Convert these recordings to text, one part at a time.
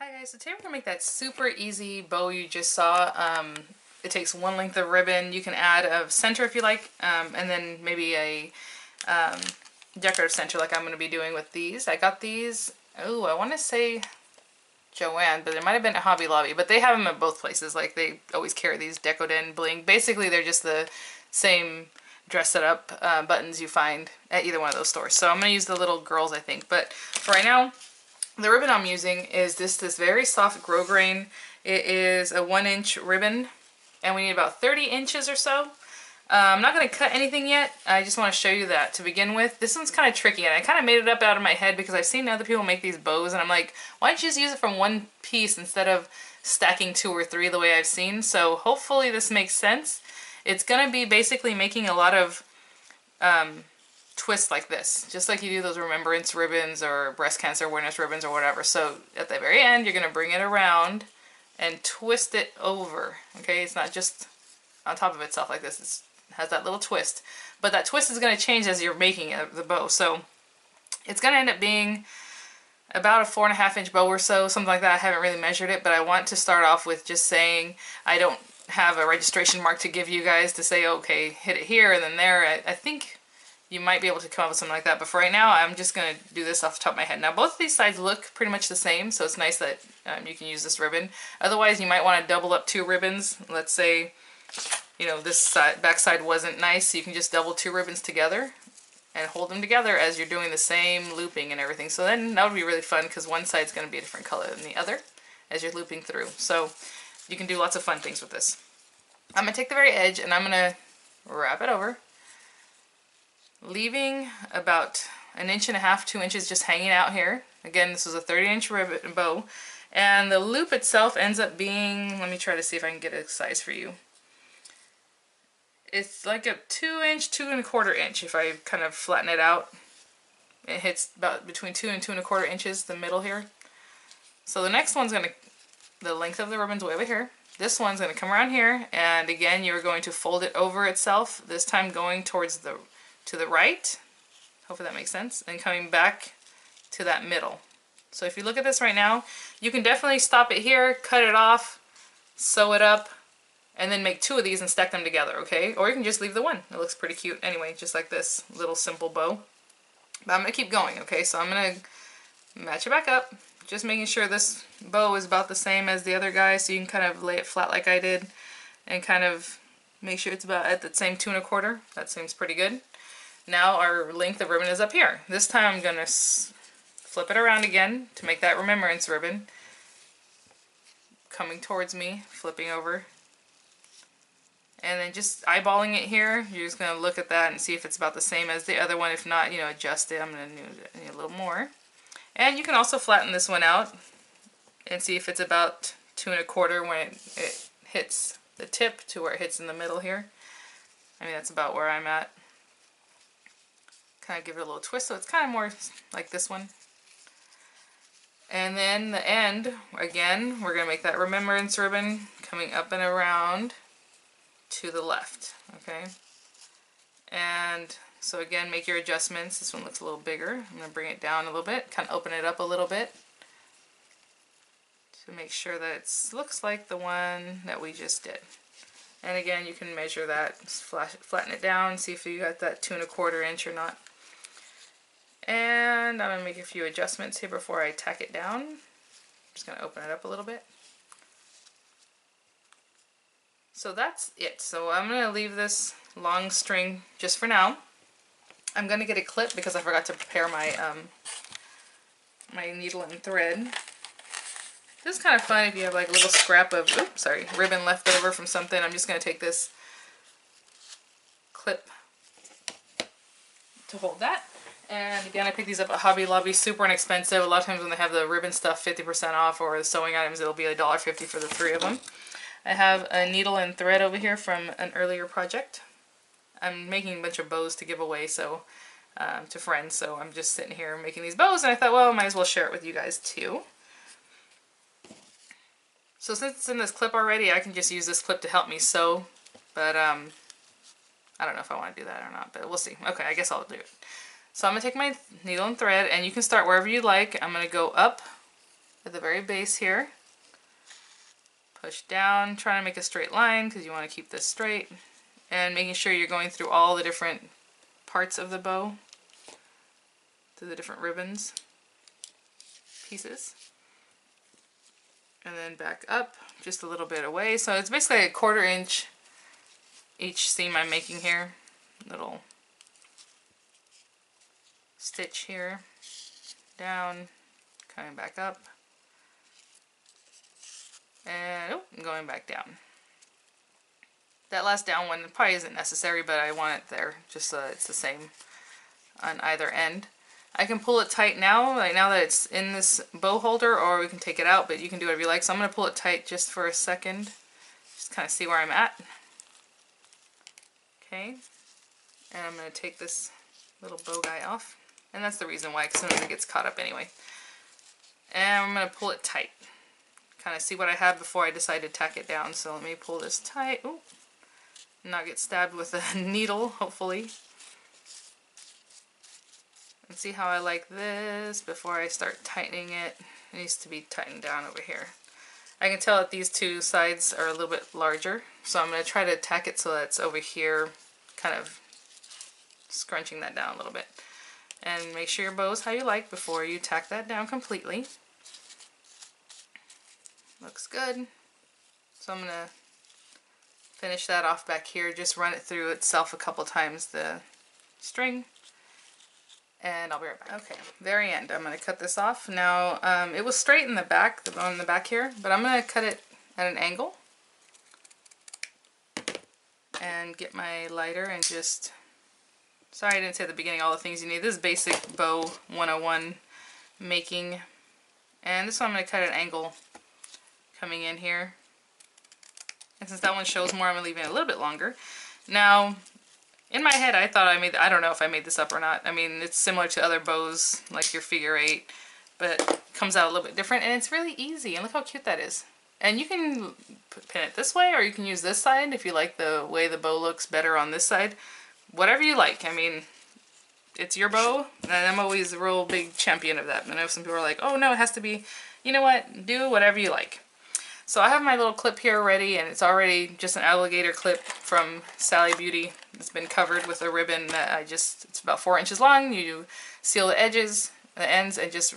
Hi guys, so today we're going to make that super easy bow you just saw. It takes one length of ribbon. You can add a center if you like, and then maybe a decorative center like I'm going to be doing with these. I got these, oh, I want to say Joann, but it might have been at Hobby Lobby, but they have them at both places. Like they always carry these Decoden bling. Basically, they're just the same dress it up buttons you find at either one of those stores. So I'm going to use the little girls, I think. But for right now, the ribbon I'm using is this very soft grosgrain. It is a 1-inch ribbon, and we need about 30 inches or so. I'm not going to cut anything yet. I just want to show you that to begin with. This one's kind of tricky, and I kind of made it up out of my head because I've seen other people make these bows, and I'm like, why don't you just use it from one piece instead of stacking 2 or 3 the way I've seen? So hopefully this makes sense. It's going to be basically making a lot of twist like this, just like you do those remembrance ribbons or breast cancer awareness ribbons or whatever. So at the very end, you're going to bring it around and twist it over. Okay, it's not just on top of itself like this. It has that little twist, but that twist is going to change as you're making the bow. So it's going to end up being about a 4.5-inch bow or so, something like that. I haven't really measured it, but I want to start off with just saying I don't have a registration mark to give you guys to say, okay, hit it here and then there. I think you might be able to come up with something like that, but for right now, I'm just going to do this off the top of my head. Now, both of these sides look pretty much the same, so it's nice that you can use this ribbon. Otherwise, you might want to double up 2 ribbons. Let's say, you know, this side, back side wasn't nice, so you can just double 2 ribbons together and hold them together as you're doing the same looping and everything. So then that would be really fun because one side's going to be a different color than the other as you're looping through. So you can do lots of fun things with this. I'm going to take the very edge and I'm going to wrap it over, leaving about 1.5 to 2 inches just hanging out here. Again, this is a 30-inch ribbon bow, and the loop itself ends up being, let me try to see if I can get a size for you. It's like a 2-inch, 2¼ inch if I kind of flatten it out. It hits about between 2 and 2¼ inches, the middle here. So the next one's going to, the length of the ribbon's way over here. This one's going to come around here, and again, you're going to fold it over itself, this time going towards the to the right, hopefully that makes sense, and coming back to that middle. So if you look at this right now, you can definitely stop it here, cut it off, sew it up, and then make 2 of these and stack them together, okay? Or you can just leave the one. It looks pretty cute anyway, just like this little simple bow. But I'm going to keep going, okay? So I'm going to match it back up, just making sure this bow is about the same as the other guy, so you can kind of lay it flat like I did and kind of make sure it's about at the same 2¼ That seems pretty good. Now our length of ribbon is up here. This time I'm going to flip it around again to make that remembrance ribbon. Coming towards me, flipping over. And then just eyeballing it here. You're just going to look at that and see if it's about the same as the other one. If not, you know, adjust it. I'm going to need a little more. And you can also flatten this one out and see if it's about 2¼ when it hits the tip to where it hits in the middle here. I mean, that's about where I'm at. Kind of give it a little twist so it's kind of more like this one. And then the end, again, we're going to make that remembrance ribbon coming up and around to the left, okay? And so again, make your adjustments. This one looks a little bigger. I'm going to bring it down a little bit, kind of open it up a little bit to make sure that it looks like the one that we just did. And again, you can measure that, flatten it down, see if you got that 2¼ inch or not. And I'm going to make a few adjustments here before I tack it down. I'm just going to open it up a little bit. So that's it. So I'm going to leave this long string just for now. I'm going to get a clip because I forgot to prepare my my needle and thread. This is kind of fun if you have like a little scrap of, oops, sorry, ribbon left over from something. I'm just going to take this clip to hold that. And again, I picked these up at Hobby Lobby, super inexpensive. A lot of times when they have the ribbon stuff 50% off or the sewing items, it'll be $1.50 for the 3 of them. I have a needle and thread over here from an earlier project. I'm making a bunch of bows to give away to friends, so I'm just sitting here making these bows, and I thought, well, I might as well share it with you guys too. So since it's in this clip already, I can just use this clip to help me sew, but I don't know if I want to do that or not, but we'll see. Okay, I guess I'll do it. So I'm going to take my needle and thread, and you can start wherever you like. I'm going to go up at the very base here. Push down, trying to make a straight line because you want to keep this straight. And making sure you're going through all the different parts of the bow, through the different ribbons, pieces. And then back up just a little bit away. So it's basically a 1/4 inch each seam I'm making here. Little stitch here, down, coming back up, and going back down. That last down one probably isn't necessary, but I want it there just so it's the same on either end. I can pull it tight now, like now that it's in this bow holder, or we can take it out, but you can do whatever you like. So I'm going to pull it tight just for a second, just kind of see where I'm at. Okay, and I'm going to take this little bow guy off, and that's the reason why, because sometimes it gets caught up anyway. And I'm going to pull it tight, kind of see what I have before I decide to tack it down. So let me pull this tight. Ooh. Not get stabbed with a needle, hopefully. And see how I like this before I start tightening it. It needs to be tightened down over here. I can tell that these two sides are a little bit larger, so I'm going to try to tack it so that it's over here, kind of scrunching that down a little bit. And make sure your bow is how you like before you tack that down completely. Looks good. So I'm going to finish that off back here, just run it through itself a couple times, the string, and I'll be right back. Okay, very end. I'm going to cut this off. Now, it was straight in the back, the bone in the back here, but I'm going to cut it at an angle and get my lighter and just, sorry I didn't say at the beginning all the things you need. This is basic bow 101 making, and this one I'm going to cut at an angle coming in here. And since that one shows more, I'm going to leave it a little bit longer. Now, in my head, I thought I don't know if I made this up or not. I mean, it's similar to other bows, like your figure 8, but it comes out a little bit different, and it's really easy. And look how cute that is. And you can pin it this way, or you can use this side if you like the way the bow looks better on this side. Whatever you like. I mean, it's your bow, and I'm always a real big champion of that. I know some people are like, oh no, it has to be, you know what, do whatever you like. So I have my little clip here ready, and it's already just an alligator clip from Sally Beauty. It's been covered with a ribbon that it's about 4 inches long. You seal the edges, the ends, and just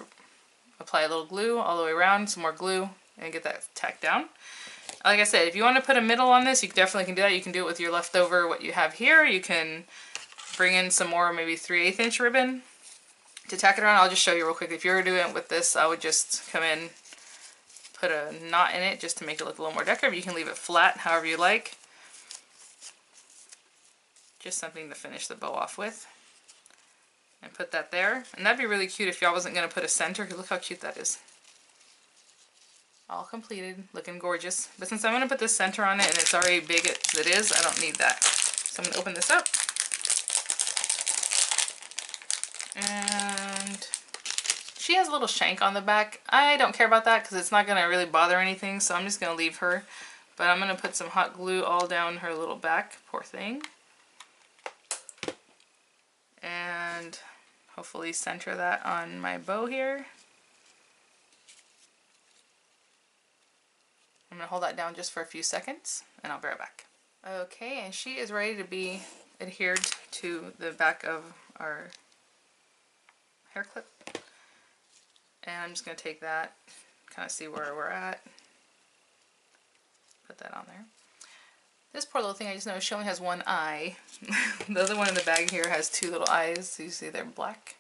apply a little glue all the way around, some more glue, and get that tacked down. Like I said, if you want to put a middle on this, you definitely can do that. You can do it with your leftover, what you have here. You can bring in some more, maybe 3/8 inch ribbon to tack it around. I'll just show you real quick. If you were doing it with this, I would just come in, put a knot in it just to make it look a little more decorative. You can leave it flat however you like. Just something to finish the bow off with. And put that there. And that'd be really cute if y'all wasn't going to put a center, because look how cute that is. All completed, looking gorgeous. But since I'm going to put this center on it and it's already big as it is, I don't need that. So I'm going to open this up. And she has a little shank on the back. I don't care about that because it's not going to really bother anything, so I'm just going to leave her. But I'm going to put some hot glue all down her little back, poor thing. And hopefully center that on my bow here. I'm going to hold that down just for a few seconds, and I'll be right back. Okay, and she is ready to be adhered to the back of our hair clip. And I'm just going to take that, kind of see where we're at. Put that on there. This poor little thing, I just noticed she only has one eye. The other one in the bag here has 2 little eyes. So you see they're black.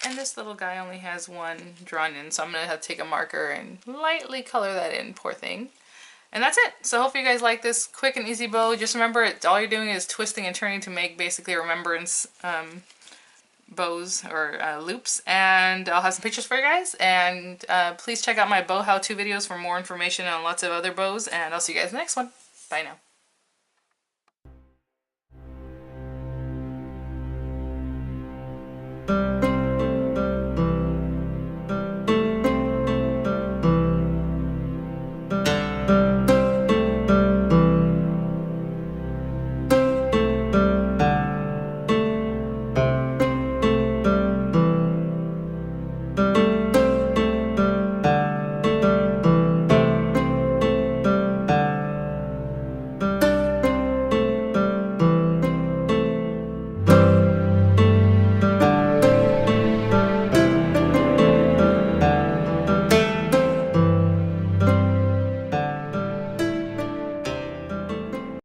And this little guy only has one drawn in. So I'm going to have to take a marker and lightly color that in, poor thing. And that's it. So hopefully you guys like this quick and easy bow. Just remember, all you're doing is twisting and turning to make basically remembrance bows or loops. And I'll have some pictures for you guys. And please check out my bow how-to videos for more information on lots of other bows. And I'll see you guys in the next one. Bye now.